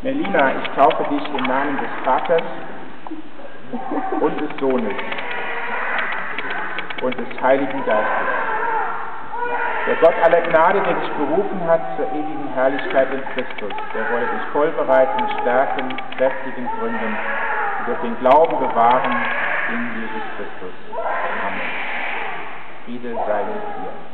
Melina, ich taufe dich im Namen des Vaters und des Sohnes und des Heiligen Geistes. Der Gott aller Gnade, der dich berufen hat zur ewigen Herrlichkeit in Christus, der wolle dich voll bereiten, stärken, kräftigen, gründen und durch den Glauben bewahren in Jesus Christus. Amen. Friede sei mit dir.